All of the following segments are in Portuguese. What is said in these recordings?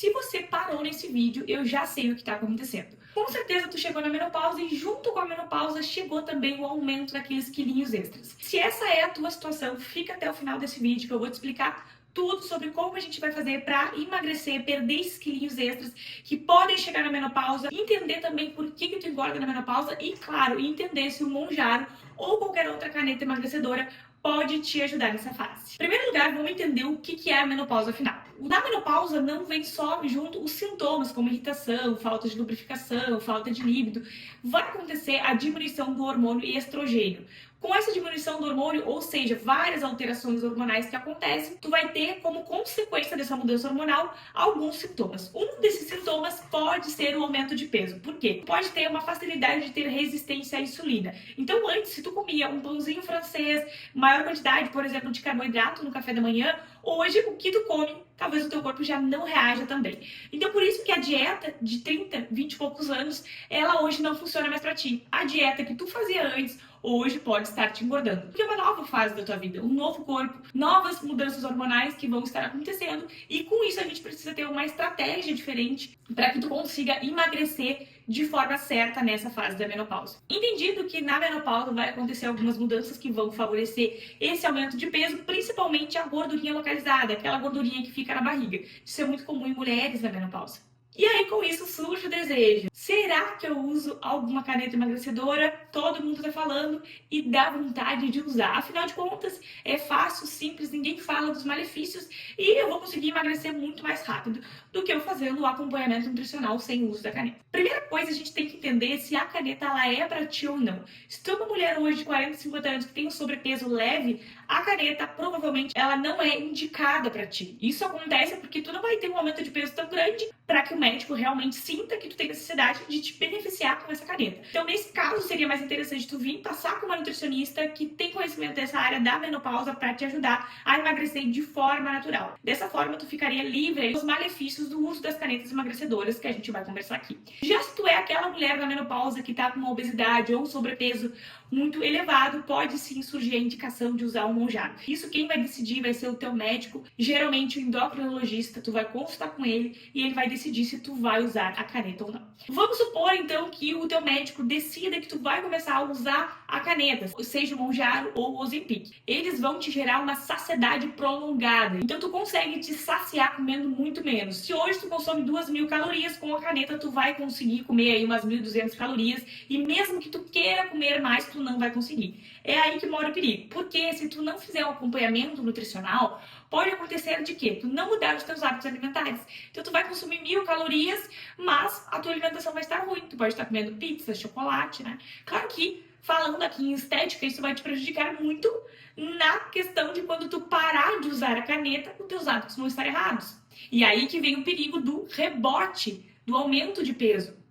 Se você parou nesse vídeo, eu já sei o que está acontecendo. Com certeza tu chegou na menopausa e junto com a menopausa chegou também o aumento daqueles quilinhos extras. Se essa é a tua situação, fica até o final desse vídeo que eu vou te explicar tudo sobre como a gente vai fazer para emagrecer, perder esses quilinhos extras que podem chegar na menopausa, entender também por que tu engorda na menopausa e, claro, entender se o Monjaro ou qualquer outra caneta emagrecedora pode te ajudar nessa fase. Em primeiro lugar, vamos entender o que é a menopausa afinal. Na menopausa não vem só junto os sintomas como irritação, falta de lubrificação, falta de líbido. Vai acontecer a diminuição do hormônio estrogênio. Com essa diminuição do hormônio, ou seja, várias alterações hormonais que acontecem, tu vai ter como consequência dessa mudança hormonal alguns sintomas. Um desses sintomas pode ser o aumento de peso. Por quê? Tu pode ter uma facilidade de ter resistência à insulina. Então, antes, se tu comia um pãozinho francês, maior quantidade, por exemplo, de carboidrato no café da manhã, hoje o que tu come, talvez o teu corpo já não reaja também. Então, por isso que a dieta de 30, 20 e poucos anos, ela hoje não funciona mais pra ti. A dieta que tu fazia antes, hoje pode estar te engordando. Porque é uma nova fase da tua vida, um novo corpo, novas mudanças hormonais que vão estar acontecendo e com isso a gente precisa ter uma estratégia diferente para que tu consiga emagrecer de forma certa nessa fase da menopausa. Entendido que na menopausa vai acontecer algumas mudanças que vão favorecer esse aumento de peso, principalmente a gordurinha localizada, aquela gordurinha que fica na barriga. Isso é muito comum em mulheres na menopausa. E aí, com isso, surge o desejo. Será que eu uso alguma caneta emagrecedora? Todo mundo tá falando e dá vontade de usar. Afinal de contas, é fácil, simples, ninguém fala dos malefícios e eu vou conseguir emagrecer muito mais rápido do que eu fazendo o acompanhamento nutricional sem o uso da caneta. Primeira coisa, a gente tem que entender se a caneta ela é pra ti ou não. Se tu é uma mulher hoje de 40, 50 anos que tem um sobrepeso leve, a caneta provavelmente ela não é indicada pra ti. Isso acontece porque tu não vai ter um aumento de peso tão grande para que o médico realmente sinta que tu tem necessidade de te beneficiar com essa caneta. Então, nesse caso, seria mais interessante tu vir passar com uma nutricionista que tem conhecimento dessa área da menopausa para te ajudar a emagrecer de forma natural. Dessa forma, tu ficaria livre dos malefícios do uso das canetas emagrecedoras que a gente vai conversar aqui. Já se tu é aquela mulher na menopausa que tá com uma obesidade ou um sobrepeso muito elevado, pode sim surgir a indicação de usar o Monjaro. Isso quem vai decidir vai ser o teu médico, geralmente o endocrinologista, tu vai consultar com ele e ele vai decidir se tu vai usar a caneta ou não. Vamos supor então que o teu médico decida que tu vai começar a usar a caneta, seja o Monjaro ou o Ozempic. Eles vão te gerar uma saciedade prolongada, então tu consegue te saciar comendo muito menos. Se hoje tu consome 2.000 calorias, com a caneta tu vai conseguir comer aí umas 1.200 calorias e mesmo que tu queira comer mais, tu não vai conseguir. É aí que mora o perigo, porque se tu não fizer um acompanhamento nutricional, pode acontecer de quê? Tu não mudar os teus hábitos alimentares. Então tu vai consumir 1.000 calorias, mas a tua alimentação vai estar ruim. Tu pode estar comendo pizza, chocolate, né? Claro que, falando aqui em estética, isso vai te prejudicar muito na questão de quando tu parar de usar a caneta, os teus hábitos vão estar errados. E aí que vem o perigo do rebote, do aumento de peso.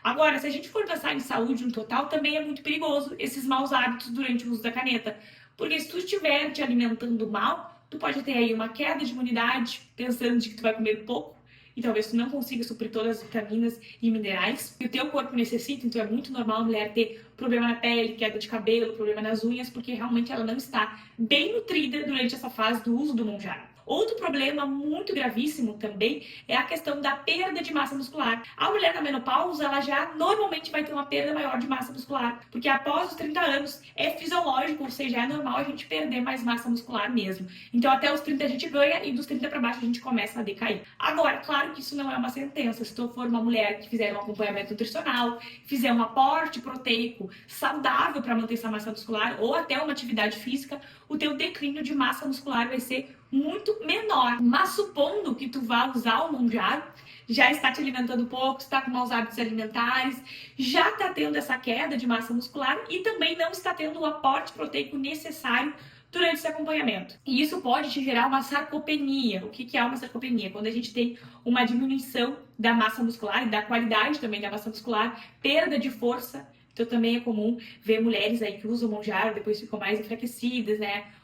Agora, se a gente for pensar em saúde no total, também é muito perigoso esses maus hábitos durante o uso da caneta. Porque se tu estiver te alimentando mal, tu pode ter aí uma queda de imunidade, pensando de que tu vai comer pouco, e talvez tu não consiga suprir todas as vitaminas e minerais que o teu corpo necessita. Então é muito normal a mulher ter problema na pele, queda de cabelo, problema nas unhas, porque realmente ela não está bem nutrida durante essa fase do uso do Monjaro. Outro problema muito gravíssimo também é a questão da perda de massa muscular. A mulher na menopausa, ela já normalmente vai ter uma perda maior de massa muscular, porque após os 30 anos é fisiológico, ou seja, é normal a gente perder mais massa muscular mesmo. Então até os 30 a gente ganha e dos 30 para baixo a gente começa a decair. Agora, claro que isso não é uma sentença. Se tu for uma mulher que fizer um acompanhamento nutricional, fizer um aporte proteico saudável para manter essa massa muscular ou até uma atividade física, o teu declínio de massa muscular vai ser muito menor. Mas supondo que tu vá usar o Monjaro, já está te alimentando pouco, está com maus hábitos alimentares, já está tendo essa queda de massa muscular e também não está tendo o aporte proteico necessário durante esse acompanhamento. E isso pode te gerar uma sarcopenia. O que é uma sarcopenia? Quando a gente tem uma diminuição da massa muscular e da qualidade também da massa muscular, perda de força. Então também é comum ver mulheres aí que usam o Monjaro, depois ficam mais enfraquecidas,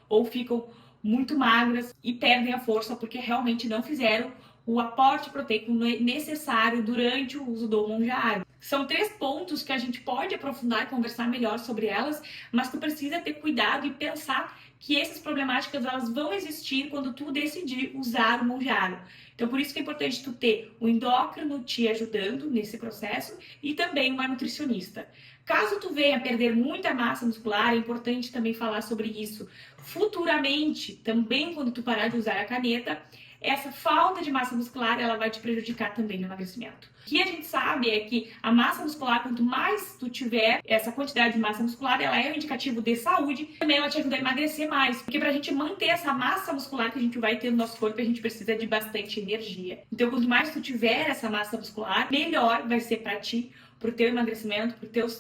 ou ficam muito magras e perdem a força porque realmente não fizeram o aporte proteico necessário durante o uso do Monjaro. São 3 pontos que a gente pode aprofundar e conversar melhor sobre elas, mas tu precisa ter cuidado e pensar que essas problemáticas elas vão existir quando tu decidir usar o Mounjaro. Então, por isso que é importante tu ter o endócrino te ajudando nesse processo e também uma nutricionista. Caso tu venha perder muita massa muscular, é importante também falar sobre isso futuramente, também quando tu parar de usar a caneta, essa falta de massa muscular ela vai te prejudicar também no emagrecimento. O que a gente sabe é que a massa muscular, quanto mais tu tiver essa quantidade de massa muscular, ela é um indicativo de saúde, também ela te ajuda a emagrecer mais, porque pra gente manter essa massa muscular que a gente vai ter no nosso corpo, a gente precisa de bastante energia. Então, quanto mais tu tiver essa massa muscular, melhor vai ser pra ti, pro teu emagrecimento,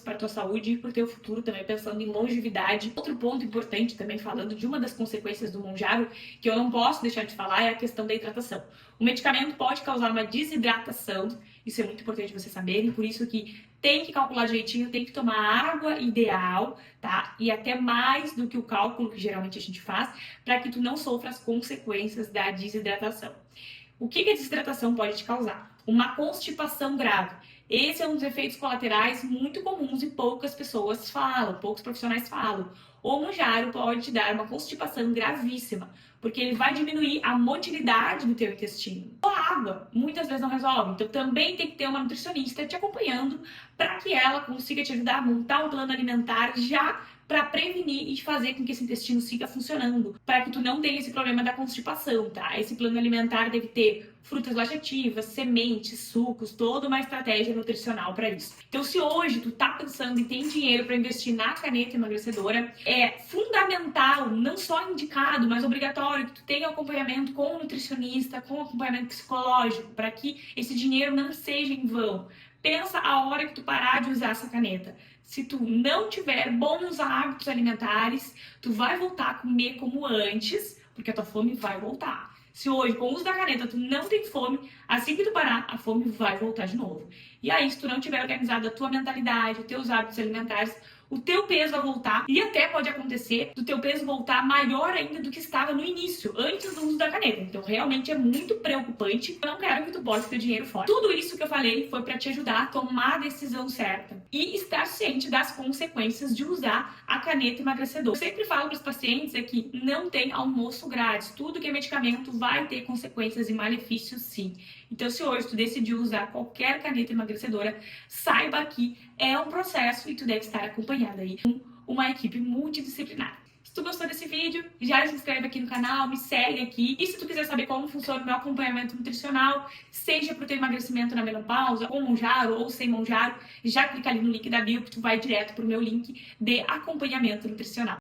pra tua saúde e pro teu futuro também, pensando em longevidade. Outro ponto importante também, falando de uma das consequências do Mounjaro, que eu não posso deixar de falar, é a questão da hidratação. O medicamento pode causar uma desidratação, isso é muito importante você saber, e por isso que tem que calcular direitinho, tem que tomar água ideal, tá? E até mais do que o cálculo que geralmente a gente faz, para que tu não sofra as consequências da desidratação. O que a desidratação pode te causar? Uma constipação grave. Esse é um dos efeitos colaterais muito comuns e poucas pessoas falam, poucos profissionais falam. O Mounjaro pode te dar uma constipação gravíssima, porque ele vai diminuir a motilidade do teu intestino. A água muitas vezes não resolve, então também tem que ter uma nutricionista te acompanhando para que ela consiga te ajudar a montar um plano alimentar já para prevenir e fazer com que esse intestino siga funcionando, para que tu não tenha esse problema da constipação, tá? Esse plano alimentar deve ter frutas laxativas, sementes, sucos, toda uma estratégia nutricional para isso. Então, se hoje tu tá pensando e tem dinheiro para investir na caneta emagrecedora, é fundamental, não só indicado, mas obrigatório que tu tenha acompanhamento com o nutricionista, com acompanhamento psicológico, para que esse dinheiro não seja em vão. Pensa a hora que tu parar de usar essa caneta. Se tu não tiver bons hábitos alimentares, tu vai voltar a comer como antes, porque a tua fome vai voltar. Se hoje, com o uso da caneta, tu não tem fome, assim que tu parar, a fome vai voltar de novo. E aí, se tu não tiver organizado a tua mentalidade, os teus hábitos alimentares, o teu peso vai voltar e até pode acontecer do teu peso voltar maior ainda do que estava no início, antes do uso da caneta. Então, realmente é muito preocupante. Eu não quero que tu bote teu dinheiro fora. Tudo isso que eu falei foi para te ajudar a tomar a decisão certa e estar ciente das consequências de usar a caneta emagrecedora. Eu sempre falo para os pacientes que não tem almoço grátis. Tudo que é medicamento vai ter consequências e malefícios, sim. Então, se hoje tu decidiu usar qualquer caneta emagrecedora, saiba que é um processo e tu deve estar acompanhada aí com uma equipe multidisciplinar. Se tu gostou desse vídeo, já se inscreve aqui no canal, me segue aqui. E se tu quiser saber como funciona o meu acompanhamento nutricional, seja pro teu emagrecimento na menopausa, com Mounjaro ou sem Mounjaro, já clica ali no link da bio que tu vai direto pro meu link de acompanhamento nutricional.